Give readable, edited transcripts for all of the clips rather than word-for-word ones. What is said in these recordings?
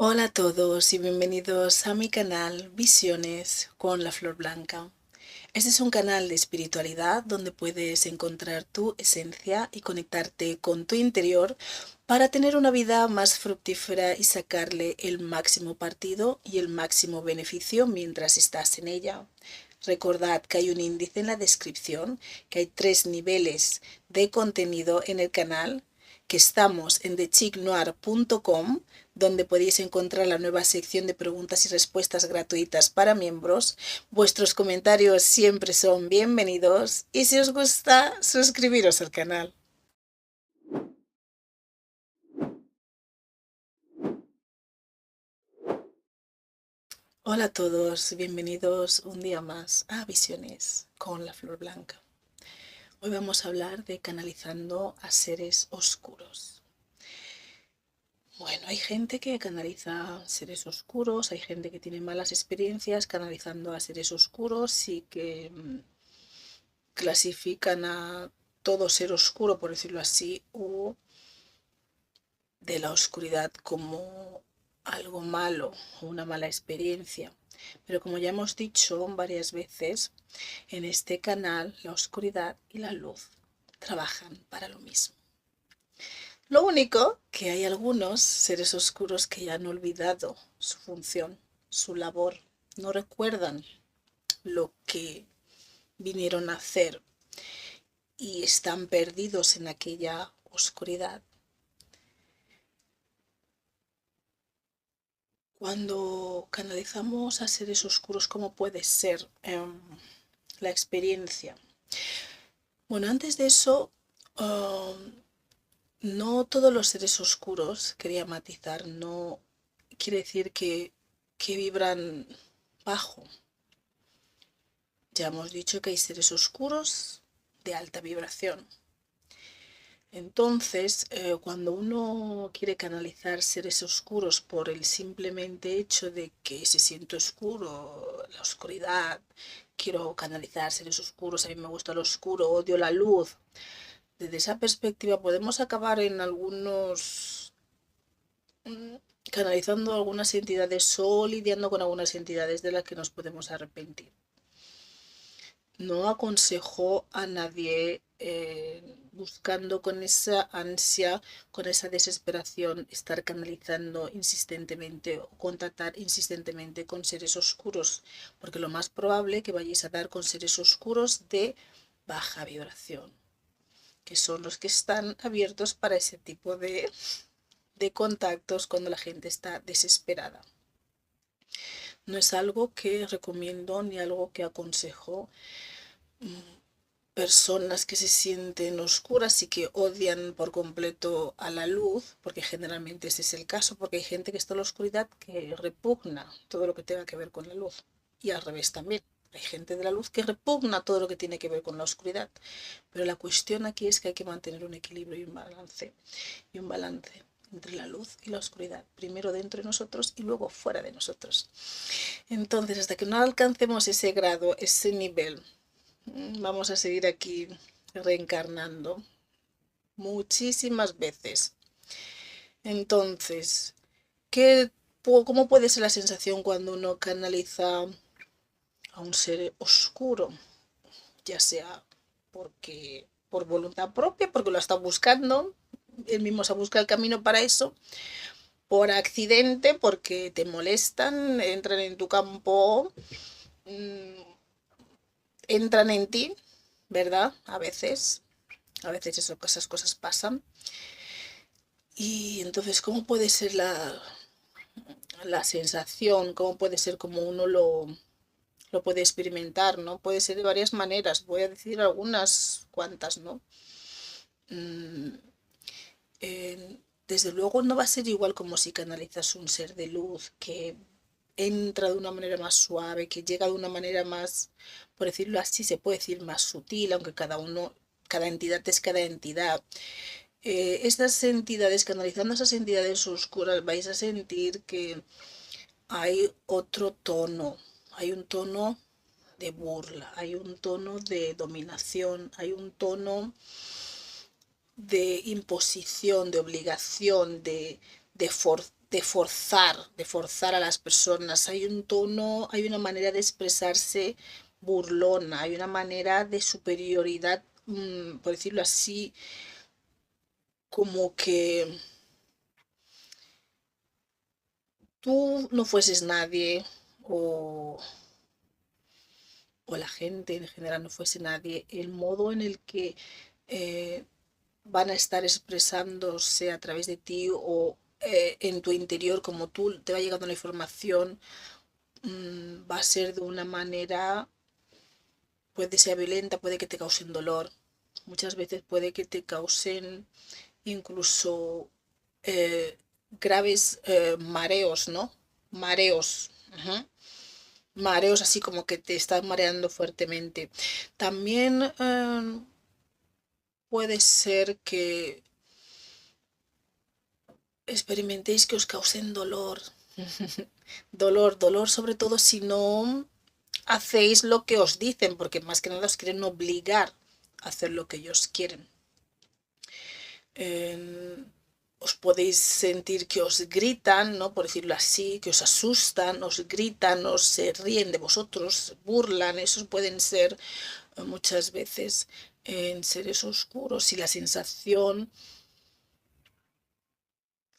Hola a todos y bienvenidos a mi canal Visiones con la Flor Blanca. Este es un canal de espiritualidad donde puedes encontrar tu esencia y conectarte con tu interior para tener una vida más fructífera y sacarle el máximo partido y el máximo beneficio mientras estás en ella. Recordad que hay un índice en la descripción, que hay 3 niveles de contenido en el canal, que estamos en thechicnoir.com, donde podéis encontrar la nueva sección de preguntas y respuestas gratuitas para miembros. Vuestros comentarios siempre son bienvenidos y si os gusta, suscribiros al canal. Hola a todos, bienvenidos un día más a Visiones con la Flor Blanca. Hoy vamos a hablar de canalizando a seres oscuros. Bueno, hay gente que canaliza seres oscuros, hay gente que tiene malas experiencias canalizando a seres oscuros y que clasifican a todo ser oscuro, por decirlo así, o de la oscuridad como algo malo o una mala experiencia. Pero como ya hemos dicho varias veces, en este canal la oscuridad y la luz trabajan para lo mismo. Lo único que hay algunos seres oscuros que ya han olvidado su función, su labor, no recuerdan lo que vinieron a hacer y están perdidos en aquella oscuridad. Cuando canalizamos a seres oscuros, ¿cómo puede ser la experiencia? Bueno, antes de eso, no todos los seres oscuros, quería matizar, no quiere decir que vibran bajo. Ya hemos dicho que hay seres oscuros de alta vibración. Entonces, cuando uno quiere canalizar seres oscuros por el simplemente hecho de que se siente oscuro, la oscuridad, quiero canalizar seres oscuros, a mí me gusta lo oscuro, odio la luz. Desde esa perspectiva podemos acabar en algunos canalizando algunas entidades o lidiando con algunas entidades de las que nos podemos arrepentir. No aconsejo a nadie buscando con esa ansia, con esa desesperación, estar canalizando insistentemente o contactar insistentemente con seres oscuros, porque lo más probable que vayáis a dar con seres oscuros de baja vibración, que son los que están abiertos para ese tipo de contactos cuando la gente está desesperada. No es algo que recomiendo ni algo que aconsejo personas que se sienten oscuras y que odian por completo a la luz, porque generalmente ese es el caso, porque hay gente que está en la oscuridad que repugna todo lo que tenga que ver con la luz. Y al revés también. Hay gente de la luz que repugna todo lo que tiene que ver con la oscuridad. Pero la cuestión aquí es que hay que mantener un equilibrio y un balance. Y un balance entre la luz y la oscuridad. Primero dentro de nosotros y luego fuera de nosotros. Entonces, hasta que no alcancemos ese grado, ese nivel, vamos a seguir aquí reencarnando muchísimas veces. Entonces, ¿cómo puede ser la sensación cuando uno canaliza a un ser oscuro? Ya sea porque por voluntad propia, porque lo está buscando, él mismo se busca el camino para eso, por accidente, porque te molestan, entran en tu campo, entran en ti, ¿verdad? A veces esas cosas pasan. Y entonces, ¿cómo puede ser la sensación? ¿Cómo puede ser como uno lo puede experimentar? ¿No? Puede ser de varias maneras. Voy a decir algunas cuantas, ¿no? Mm, Desde luego no va a ser igual como si canalizas un ser de luz que entra de una manera más suave, que llega de una manera más, por decirlo así, se puede decir más sutil, aunque cada entidad es cada entidad. Estas entidades, canalizando esas entidades oscuras, vais a sentir que hay otro tono, hay un tono de burla, hay un tono de dominación, hay un tono de imposición, de obligación, de de forzar a las personas. Hay un tono, hay una manera de expresarse burlona, hay una manera de superioridad, por decirlo así, como que tú no fueses nadie o, o la gente en general no fuese nadie. El modo en el que eh, van a estar expresándose a través de ti o en tu interior, como tú te va llegando la información, va a ser de una manera, puede ser violenta, puede que te causen dolor, muchas veces puede que te causen incluso graves mareos, ¿no? Mareos. Ajá. Mareos así como que te están mareando fuertemente. También puede ser que experimentéis que os causen dolor. Dolor sobre todo si no hacéis lo que os dicen, porque más que nada os quieren obligar a hacer lo que ellos quieren. Os podéis sentir que os gritan, ¿no? Por decirlo así, que os asustan, os gritan, os se ríen de vosotros, burlan, esos pueden ser muchas veces en seres oscuros y la sensación,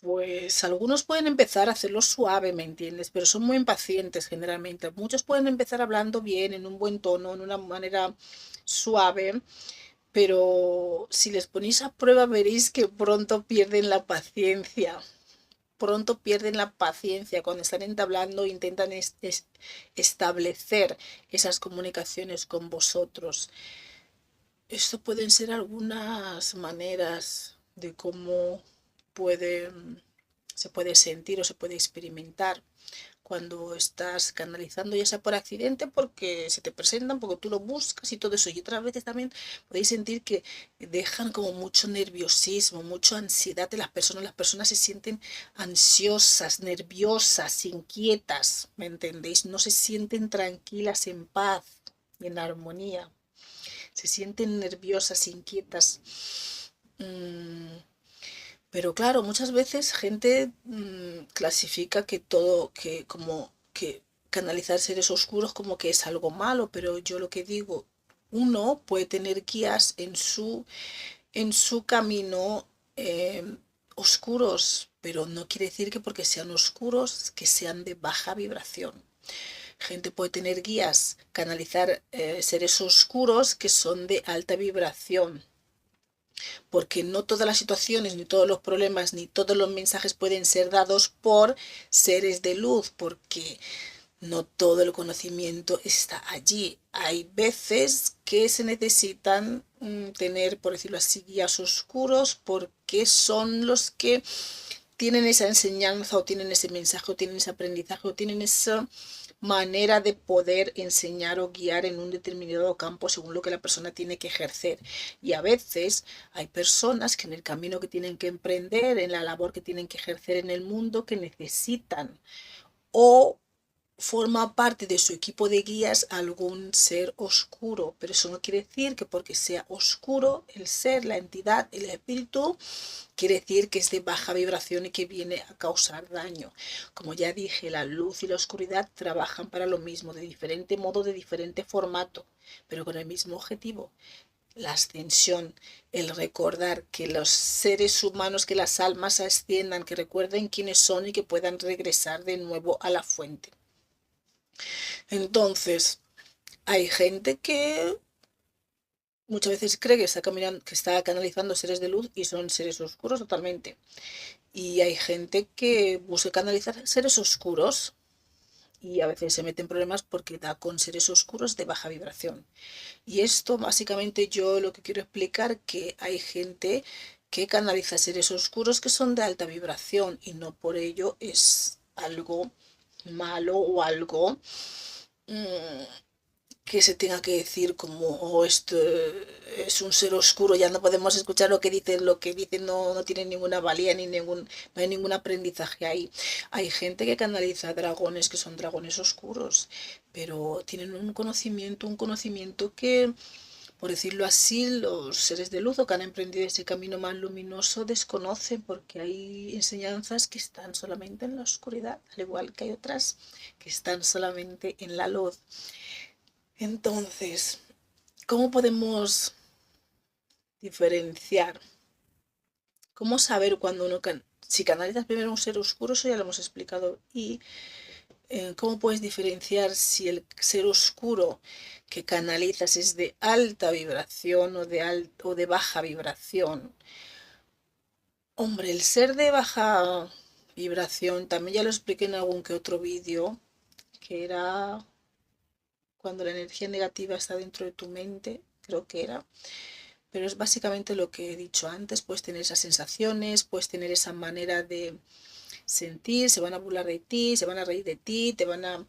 pues algunos pueden empezar a hacerlo suave, ¿me entiendes? Pero son muy impacientes generalmente. Muchos pueden empezar hablando bien, en un buen tono, en una manera suave, pero si les ponéis a prueba veréis que pronto pierden la paciencia. Pronto pierden la paciencia cuando están entablando, intentan establecer esas comunicaciones con vosotros. Esto pueden ser algunas maneras de cómo se puede sentir o se puede experimentar cuando estás canalizando, ya sea por accidente, porque se te presentan, porque tú lo buscas y todo eso. Y otras veces también podéis sentir que dejan como mucho nerviosismo, mucha ansiedad de las personas. Las personas se sienten ansiosas, nerviosas, inquietas, ¿me entendéis? No se sienten tranquilas, en paz y en armonía. Se sienten nerviosas, inquietas. Pero claro, muchas veces gente clasifica que todo, que como que canalizar seres oscuros como que es algo malo, pero yo lo que digo, uno puede tener guías en su camino oscuros, pero no quiere decir que porque sean oscuros, que sean de baja vibración. Gente puede tener guías, canalizar seres oscuros que son de alta vibración, porque no todas las situaciones, ni todos los problemas, ni todos los mensajes pueden ser dados por seres de luz, porque no todo el conocimiento está allí. Hay veces que se necesitan tener, por decirlo así, guías oscuros, porque son los que tienen esa enseñanza o tienen ese mensaje o tienen ese aprendizaje o tienen esa manera de poder enseñar o guiar en un determinado campo según lo que la persona tiene que ejercer. Y a veces hay personas que en el camino que tienen que emprender, en la labor que tienen que ejercer en el mundo, que necesitan o forma parte de su equipo de guías algún ser oscuro, pero eso no quiere decir que porque sea oscuro el ser, la entidad, el espíritu, quiere decir que es de baja vibración y que viene a causar daño. Como ya dije, la luz y la oscuridad trabajan para lo mismo, de diferente modo, de diferente formato, pero con el mismo objetivo. La ascensión, el recordar que los seres humanos, que las almas asciendan, que recuerden quiénes son y que puedan regresar de nuevo a la fuente. Entonces, hay gente que muchas veces cree que está caminando, que está canalizando seres de luz y son seres oscuros totalmente. Y hay gente que busca canalizar seres oscuros y a veces se mete en problemas porque da con seres oscuros de baja vibración. Y esto básicamente yo lo que quiero explicar que hay gente que canaliza seres oscuros que son de alta vibración y no por ello es algo malo o algo que se tenga que decir como oh, esto es un ser oscuro, ya no podemos escuchar lo que dicen no, no tiene ninguna valía ni no hay ningún aprendizaje ahí. Hay gente que canaliza dragones que son dragones oscuros, pero tienen un conocimiento que por decirlo así, los seres de luz o que han emprendido ese camino más luminoso desconocen, porque hay enseñanzas que están solamente en la oscuridad, al igual que hay otras que están solamente en la luz. Entonces, ¿cómo podemos diferenciar? ¿Cómo saber cuando uno si canalizas primero un ser oscuro? Eso ya lo hemos explicado. Y ¿cómo puedes diferenciar si el ser oscuro que canalizas es de alta vibración o de baja vibración? Hombre, el ser de baja vibración, también ya lo expliqué en algún que otro vídeo, que era cuando la energía negativa está dentro de tu mente, creo que era. Pero es básicamente lo que he dicho antes, puedes tener esas sensaciones, puedes tener esa manera de sentir, se van a burlar de ti, se van a reír de ti, te van a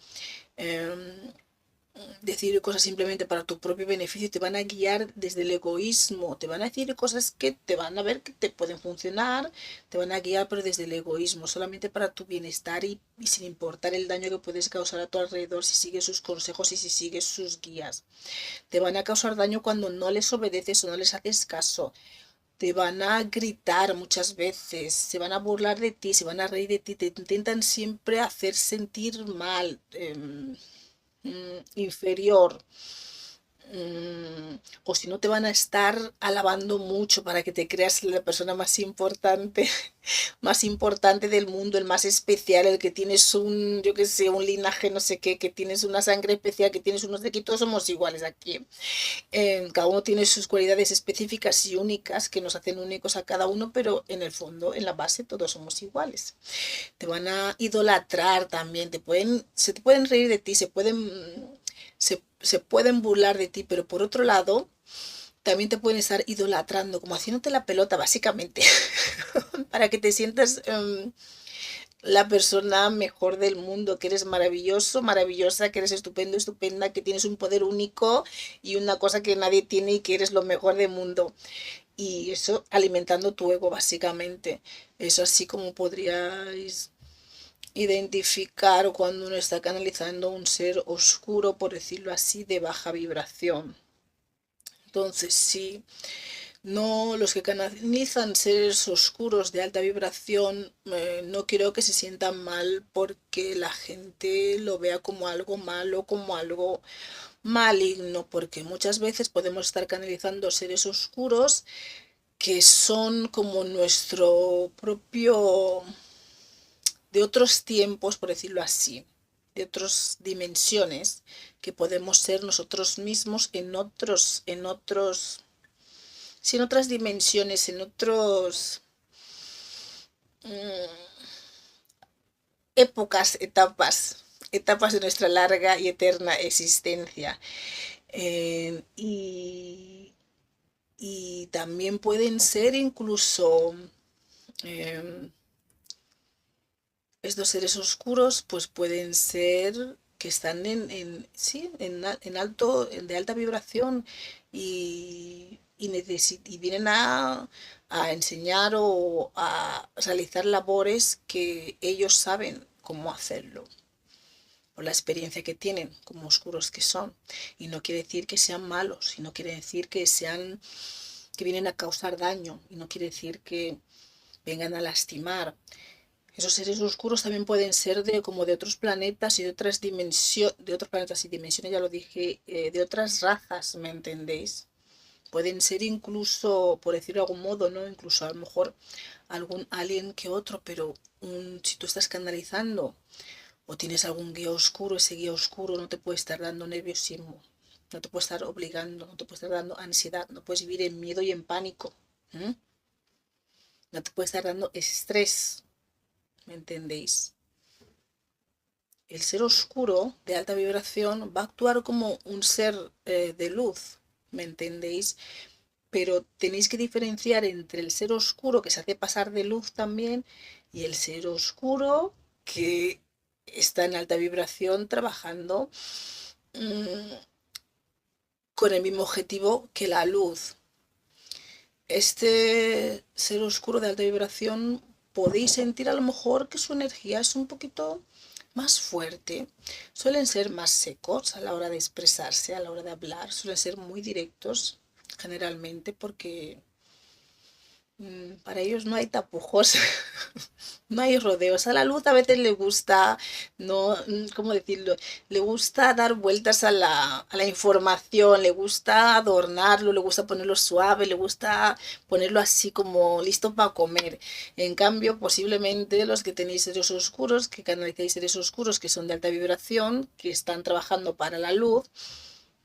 decir cosas simplemente para tu propio beneficio, te van a guiar desde el egoísmo, te van a decir cosas que te van a ver que te pueden funcionar, te van a guiar pero desde el egoísmo, solamente para tu bienestar y sin importar el daño que puedes causar a tu alrededor si sigues sus consejos y si sigues sus guías. Te van a causar daño cuando no les obedeces o no les haces caso. Te van a gritar muchas veces, se van a burlar de ti, se van a reír de ti, te intentan siempre hacer sentir mal, inferior. O si no, te van a estar alabando mucho para que te creas la persona más importante, más importante del mundo, el más especial, el que tienes un, yo qué sé, un linaje, no sé qué, que tienes una sangre especial, que tienes unos de aquí, todos somos iguales aquí. Cada uno tiene sus cualidades específicas y únicas que nos hacen únicos a cada uno, pero en el fondo, en la base, todos somos iguales. Te van a idolatrar también, se te pueden reír de ti, se pueden burlar de ti, pero por otro lado, también te pueden estar idolatrando, como haciéndote la pelota, básicamente, para que te sientas la persona mejor del mundo, que eres maravilloso, maravillosa, que eres estupendo, estupenda, que tienes un poder único y una cosa que nadie tiene y que eres lo mejor del mundo. Y eso alimentando tu ego, básicamente. Eso así como podríais identificar cuando uno está canalizando un ser oscuro, por decirlo así, de baja vibración. Entonces, sí, no, los que canalizan seres oscuros de alta vibración, no quiero que se sientan mal porque la gente lo vea como algo malo, como algo maligno, porque muchas veces podemos estar canalizando seres oscuros que son como nuestro propio, de otros tiempos, por decirlo así, de otras dimensiones, que podemos ser nosotros mismos sí, en otras dimensiones, en otros etapas de nuestra larga y eterna existencia. Y también pueden ser incluso eh, estos seres oscuros, pues pueden ser que están sí, en alto, de alta vibración y vienen a enseñar o a realizar labores que ellos saben cómo hacerlo, por la experiencia que tienen, como oscuros que son. Y no quiere decir que sean malos, y no quiere decir que vienen a causar daño, y no quiere decir que vengan a lastimar. Esos seres oscuros también pueden ser como de otros planetas y de otras dimensiones, de otros planetas y dimensiones, ya lo dije, de otras razas, ¿me entendéis? Pueden ser incluso, por decirlo de algún modo, ¿no? Incluso a lo mejor algún alien que otro, pero si tú estás canalizando o tienes algún guía oscuro, ese guía oscuro no te puede estar dando nerviosismo, no te puede estar obligando, no te puede estar dando ansiedad, no puedes vivir en miedo y en pánico, ¿eh? No te puede estar dando estrés, ¿me entendéis? El ser oscuro de alta vibración va a actuar como un ser de luz, ¿me entendéis? Pero tenéis que diferenciar entre el ser oscuro que se hace pasar de luz también y el ser oscuro que está en alta vibración trabajando mmm, con el mismo objetivo que la luz. Este ser oscuro de alta vibración podéis sentir a lo mejor que su energía es un poquito más fuerte. Suelen ser más secos a la hora de expresarse, a la hora de hablar, suelen ser muy directos. generalmente, porque para ellos no hay tapujos, no hay rodeos. A la luz a veces le gusta, no, ¿cómo decirlo? Le gusta dar vueltas a la información, le gusta adornarlo, le gusta ponerlo suave, le gusta ponerlo así como listo para comer. En cambio, posiblemente los que tenéis seres oscuros, que canalicéis seres oscuros que son de alta vibración, que están trabajando para la luz,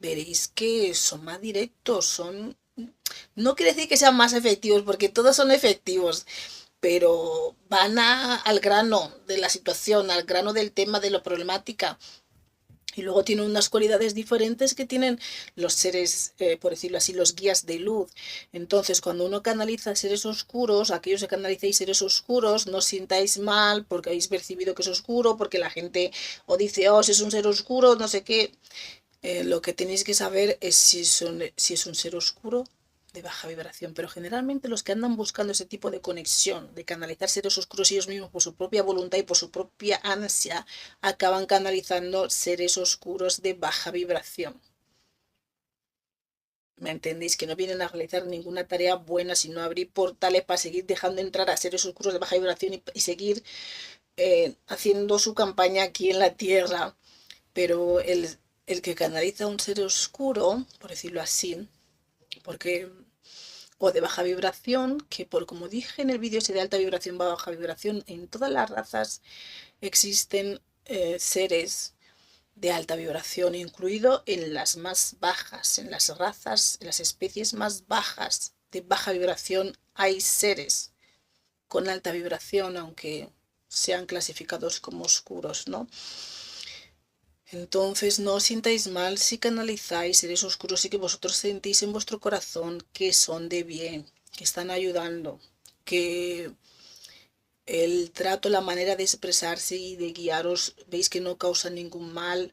veréis que son más directos, son... No quiere decir que sean más efectivos, porque todos son efectivos, pero van al grano de la situación, al grano del tema, de la problemática. Y luego tienen unas cualidades diferentes que tienen los seres, por decirlo así, los guías de luz. Entonces, cuando uno canaliza seres oscuros, aquellos que canalicéis seres oscuros, no os sintáis mal porque habéis percibido que es oscuro, porque la gente o dice, oh, si es un ser oscuro, no sé qué. Lo que tenéis que saber es si es un ser oscuro de baja vibración, pero generalmente los que andan buscando ese tipo de conexión, de canalizar seres oscuros ellos mismos por su propia voluntad y por su propia ansia, acaban canalizando seres oscuros de baja vibración. ¿Me entendéis? Que no vienen a realizar ninguna tarea buena, sino abrir portales para seguir dejando entrar a seres oscuros de baja vibración y seguir haciendo su campaña aquí en la Tierra. Pero el que canaliza un ser oscuro, por decirlo así, porque o de baja vibración, que por como dije en el vídeo, ese de alta vibración, baja vibración, en todas las razas existen seres de alta vibración, incluido en las más bajas, en las razas, en las especies más bajas de baja vibración, hay seres con alta vibración, aunque sean clasificados como oscuros, ¿no? Entonces no os sintáis mal si canalizáis seres oscuros y que vosotros sentís en vuestro corazón que son de bien, que están ayudando, que el trato, la manera de expresarse y de guiaros, veis que no causa ningún mal,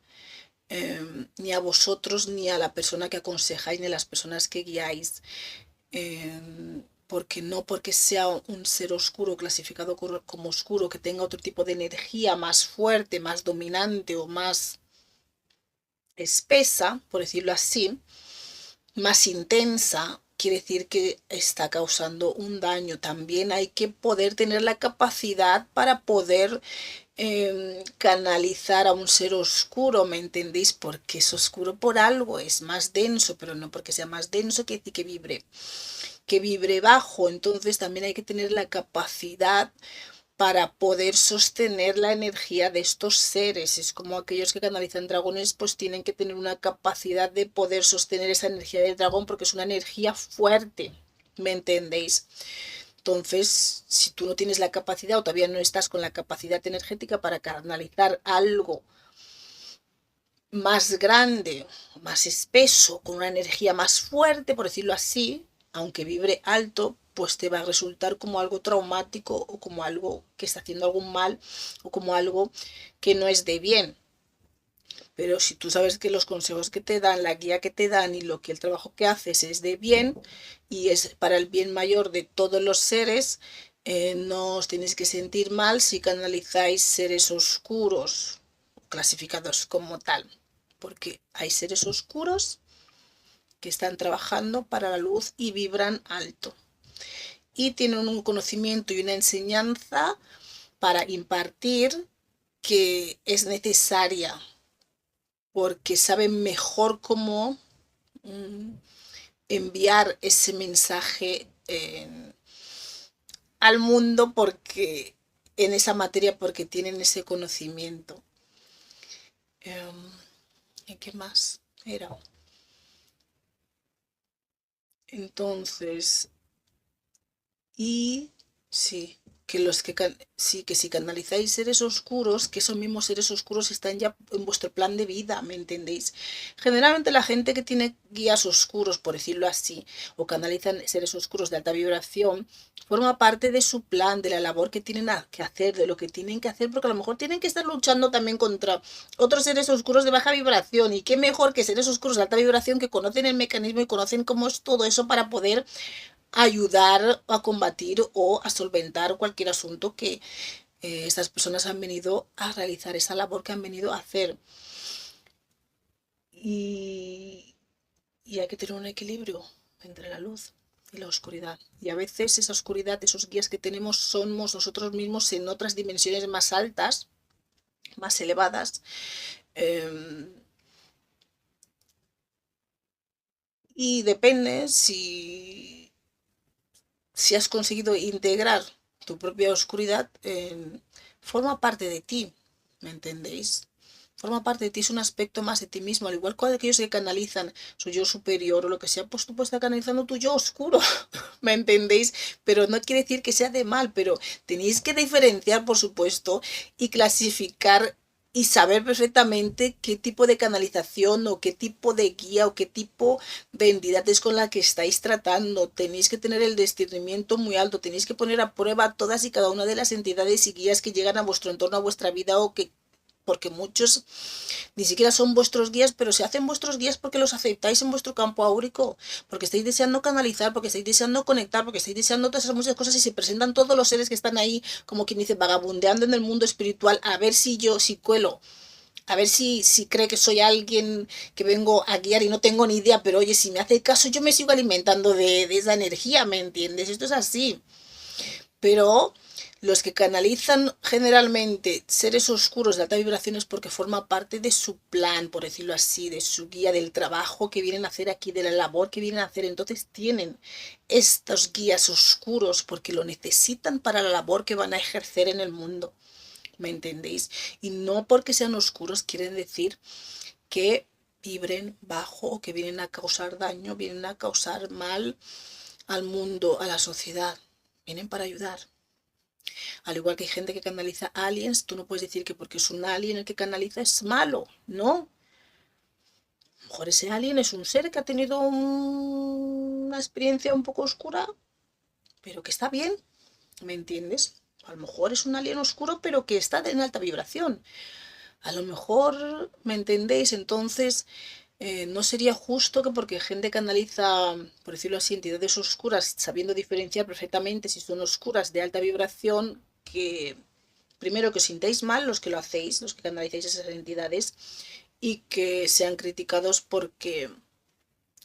ni a vosotros, ni a la persona que aconsejáis, ni a las personas que guiáis. Porque no porque sea un ser oscuro clasificado como oscuro, que tenga otro tipo de energía más fuerte, más dominante o más espesa, por decirlo así, más intensa, quiere decir que está causando un daño. También hay que poder tener la capacidad para poder canalizar a un ser oscuro, ¿me entendéis? Porque es oscuro por algo, es más denso, pero no porque sea más denso quiere decir que vibre bajo. Entonces también hay que tener la capacidad para poder sostener la energía de estos seres. Es como aquellos que canalizan dragones, pues tienen que tener una capacidad de poder sostener esa energía del dragón porque es una energía fuerte, ¿me entendéis? Entonces, si tú no tienes la capacidad o todavía no estás con la capacidad energética para canalizar algo más grande, más espeso, con una energía más fuerte, por decirlo así, aunque vibre alto, pues te va a resultar como algo traumático o como algo que está haciendo algún mal o como algo que no es de bien. Pero si tú sabes que los consejos que te dan, la guía que te dan y lo que el trabajo que haces es de bien y es para el bien mayor de todos los seres, no os tenéis que sentir mal si canalizáis seres oscuros, clasificados como tal, porque hay seres oscuros que están trabajando para la luz y vibran alto y tienen un conocimiento y una enseñanza para impartir que es necesaria porque saben mejor cómo enviar ese mensaje al mundo porque en esa materia porque tienen ese conocimiento. ¿Y qué más era? Entonces, y sí, que los que sí, que si canalizáis seres oscuros, que esos mismos seres oscuros están ya en vuestro plan de vida, ¿me entendéis? Generalmente la gente que tiene guías oscuros, por decirlo así, o canalizan seres oscuros de alta vibración, forma parte de su plan, de la labor que tienen que hacer, de lo que tienen que hacer, porque a lo mejor tienen que estar luchando también contra otros seres oscuros de baja vibración, y qué mejor que seres oscuros de alta vibración que conocen el mecanismo y conocen cómo es todo eso para poder ayudar a combatir o a solventar cualquier asunto que estas personas han venido a realizar, esa labor que han venido a hacer. Y hay que tener un equilibrio. entre la luz y la oscuridad. Y a veces esa oscuridad, esos guías que tenemos, somos nosotros mismos en otras dimensiones más altas, más elevadas. Y depende si has conseguido integrar tu propia oscuridad, forma parte de ti, ¿me entendéis? Forma parte de ti, es un aspecto más de ti mismo, al igual que aquellos que canalizan su yo superior o lo que sea, pues tú puedes estar canalizando tu yo oscuro, ¿me entendéis? Pero no quiere decir que sea de mal, pero tenéis que diferenciar, por supuesto, y clasificar y saber perfectamente qué tipo de canalización o qué tipo de guía o qué tipo de entidades con la que estáis tratando. Tenéis que tener el discernimiento muy alto, tenéis que poner a prueba todas y cada una de las entidades y guías que llegan a vuestro entorno, a vuestra vida o que porque muchos ni siquiera son vuestros guías, pero se hacen vuestros guías porque los aceptáis en vuestro campo áurico, porque estáis deseando canalizar, porque estáis deseando conectar, porque estáis deseando todas esas muchas cosas y se presentan todos los seres que están ahí, como quien dice, vagabundeando en el mundo espiritual, a ver si yo, si cuelo, a ver si cree que soy alguien que vengo a guiar y no tengo ni idea, pero oye, si me hace caso, yo me sigo alimentando de esa energía, ¿me entiendes? Esto es así. Pero los que canalizan generalmente seres oscuros de alta vibración es porque forma parte de su plan, por decirlo así, de su guía, del trabajo que vienen a hacer aquí, de la labor que vienen a hacer. Entonces tienen estos guías oscuros porque lo necesitan para la labor que van a ejercer en el mundo. ¿Me entendéis? Y no porque sean oscuros quieren decir que vibren bajo o que vienen a causar daño, vienen a causar mal al mundo, a la sociedad. Vienen para ayudar. Al igual que hay gente que canaliza aliens, tú no puedes decir que porque es un alien el que canaliza es malo, ¿no? A lo mejor ese alien es un ser que ha tenido una experiencia un poco oscura, pero que está bien, ¿me entiendes? A lo mejor es un alien oscuro, pero que está en alta vibración. A lo mejor, ¿me entendéis? Entonces, no sería justo que porque gente canaliza, por decirlo así, entidades oscuras, sabiendo diferenciar perfectamente si son oscuras de alta vibración, que primero que os sintáis mal los que lo hacéis, los que canalizáis esas entidades, y que sean criticados porque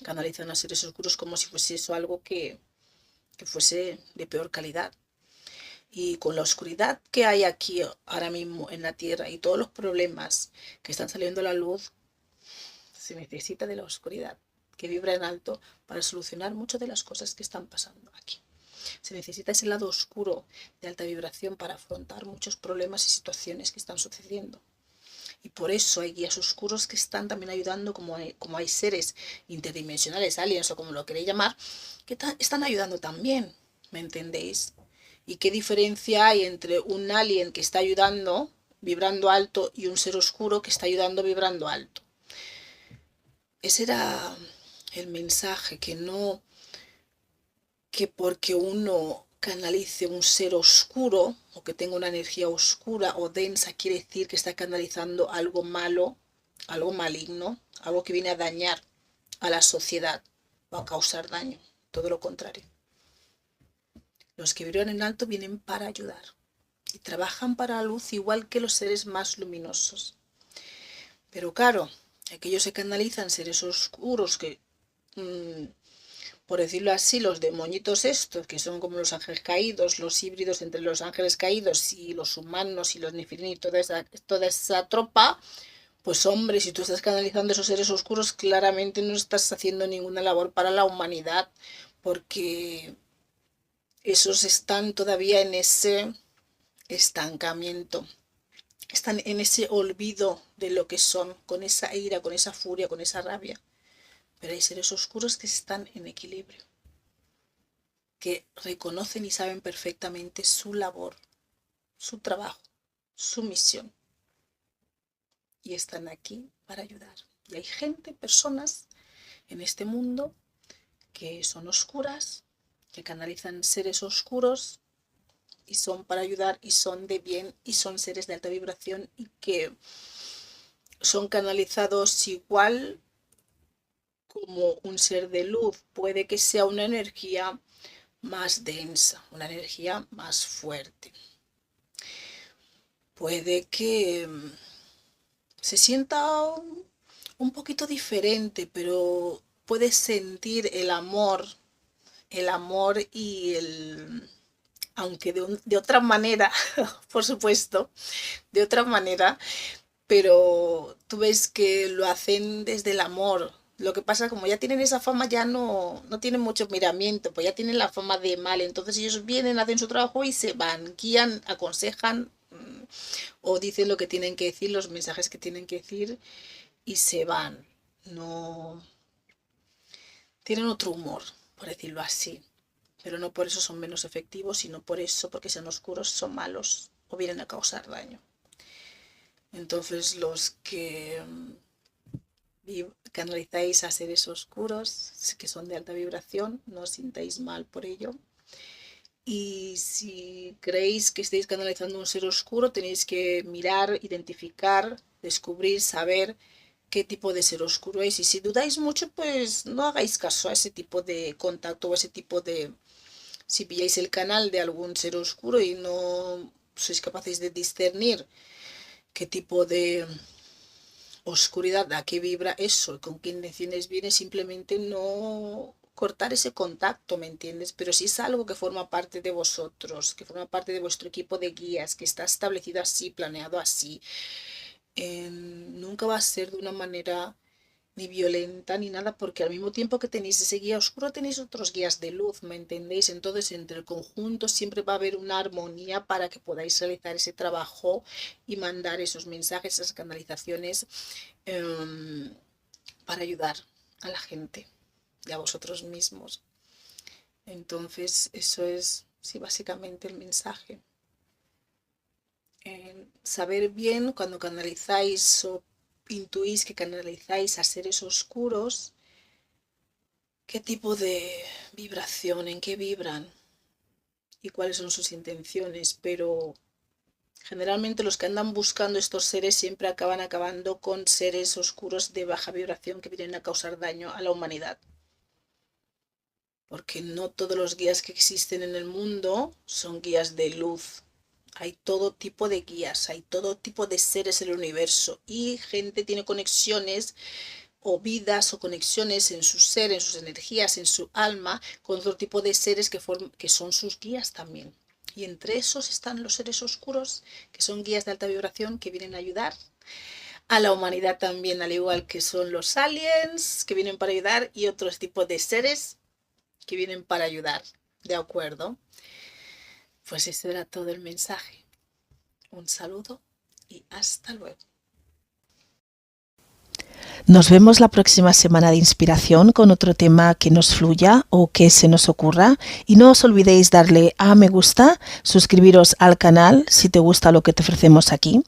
canalizan a seres oscuros como si fuese eso algo que fuese de peor calidad. Y con la oscuridad que hay aquí ahora mismo en la Tierra y todos los problemas que están saliendo a la luz, se necesita de la oscuridad que vibra en alto para solucionar muchas de las cosas que están pasando aquí. Se necesita ese lado oscuro de alta vibración para afrontar muchos problemas y situaciones que están sucediendo. Y por eso hay guías oscuros que están también ayudando, como hay seres interdimensionales, aliens o como lo queréis llamar, que están ayudando también. ¿Me entendéis? ¿Y qué diferencia hay entre un alien que está ayudando vibrando alto y un ser oscuro que está ayudando vibrando alto? Ese era el mensaje, que no, que porque uno canalice un ser oscuro o que tenga una energía oscura o densa quiere decir que está canalizando algo malo, algo maligno, algo que viene a dañar a la sociedad o a causar daño. Todo lo contrario. Los que vibran en alto vienen para ayudar y trabajan para la luz igual que los seres más luminosos. Pero claro, aquellos que canalizan seres oscuros que por decirlo así, los demonitos estos, que son como los ángeles caídos, los híbridos entre los ángeles caídos y los humanos y los nefilim y toda esa tropa, pues hombre, si tú estás canalizando esos seres oscuros, claramente no estás haciendo ninguna labor para la humanidad, porque esos están todavía en ese estancamiento, están en ese olvido de lo que son, con esa ira, con esa furia, con esa rabia. Pero hay seres oscuros que están en equilibrio, que reconocen y saben perfectamente su labor, su trabajo, su misión y están aquí para ayudar. Y hay gente, personas en este mundo que son oscuras, que canalizan seres oscuros y son para ayudar y son de bien y son seres de alta vibración y que son canalizados igual como un ser de luz. Puede que sea una energía más densa, una energía más fuerte. Puede que se sienta un poquito diferente, pero puedes sentir el amor y aunque de otra manera, por supuesto, de otra manera, pero tú ves que lo hacen desde el amor. Lo que pasa, como ya tienen esa fama, ya no tienen mucho miramiento, pues ya tienen la fama de mal. Entonces ellos vienen, hacen su trabajo y se van, guían, aconsejan o dicen lo que tienen que decir, los mensajes que tienen que decir y se van. No tienen otro humor, por decirlo así. Pero no por eso son menos efectivos, sino por eso, porque sean oscuros, son malos o vienen a causar daño. Entonces los que canalizáis a seres oscuros, que son de alta vibración, no os sintáis mal por ello. Y si creéis que estáis canalizando un ser oscuro, tenéis que mirar, identificar, descubrir, saber qué tipo de ser oscuro es. Y si dudáis mucho, pues no hagáis caso a ese tipo de contacto o a ese tipo de... Si pilláis el canal de algún ser oscuro y no sois capaces de discernir qué tipo de oscuridad, a qué vibra eso y con qué intenciones viene, simplemente no cortar ese contacto, ¿me entiendes? Pero si es algo que forma parte de vosotros, que forma parte de vuestro equipo de guías, que está establecido así, planeado así, nunca va a ser de una manera ni violenta ni nada, porque al mismo tiempo que tenéis ese guía oscuro tenéis otros guías de luz, ¿me entendéis? Entonces entre el conjunto siempre va a haber una armonía para que podáis realizar ese trabajo y mandar esos mensajes, esas canalizaciones para ayudar a la gente y a vosotros mismos. Entonces eso es, sí, básicamente el mensaje. Saber bien cuando canalizáis o intuís que canalizáis a seres oscuros, qué tipo de vibración, en qué vibran y cuáles son sus intenciones, pero generalmente los que andan buscando estos seres siempre acaban acabando con seres oscuros de baja vibración que vienen a causar daño a la humanidad. Porque no todos los guías que existen en el mundo son guías de luz. Hay todo tipo de guías, hay todo tipo de seres en el universo y gente tiene conexiones o vidas o conexiones en su ser, en sus energías, en su alma, con otro tipo de seres que son sus guías también. Y entre esos están los seres oscuros, que son guías de alta vibración que vienen a ayudar a la humanidad también, al igual que son los aliens que vienen para ayudar y otros tipos de seres que vienen para ayudar. ¿De acuerdo? Pues ese era todo el mensaje. Un saludo y hasta luego. Nos vemos la próxima semana de inspiración con otro tema que nos fluya o que se nos ocurra. Y no os olvidéis darle a me gusta, suscribiros al canal si te gusta lo que te ofrecemos aquí.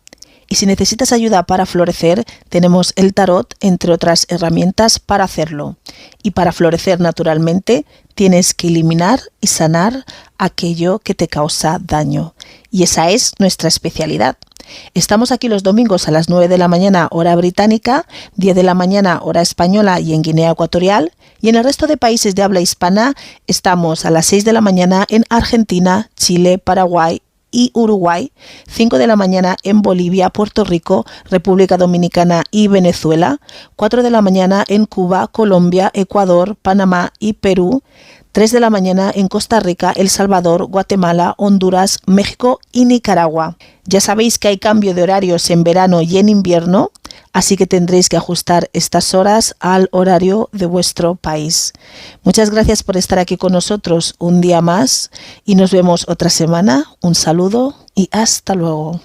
Y si necesitas ayuda para florecer, tenemos el tarot, entre otras herramientas para hacerlo. Y para florecer naturalmente, tienes que eliminar y sanar aquello que te causa daño. Y esa es nuestra especialidad. Estamos aquí los domingos a las 9 de la mañana hora británica, 10 de la mañana hora española y en Guinea Ecuatorial, y en el resto de países de habla hispana estamos a las 6 de la mañana en Argentina, Chile, Paraguay y Uruguay, 5 de la mañana en Bolivia, Puerto Rico, República Dominicana y Venezuela, 4 de la mañana en Cuba, Colombia, Ecuador, Panamá y Perú, 3 de la mañana en Costa Rica, El Salvador, Guatemala, Honduras, México y Nicaragua. Ya sabéis que hay cambio de horarios en verano y en invierno, así que tendréis que ajustar estas horas al horario de vuestro país. Muchas gracias por estar aquí con nosotros un día más y nos vemos otra semana. Un saludo y hasta luego.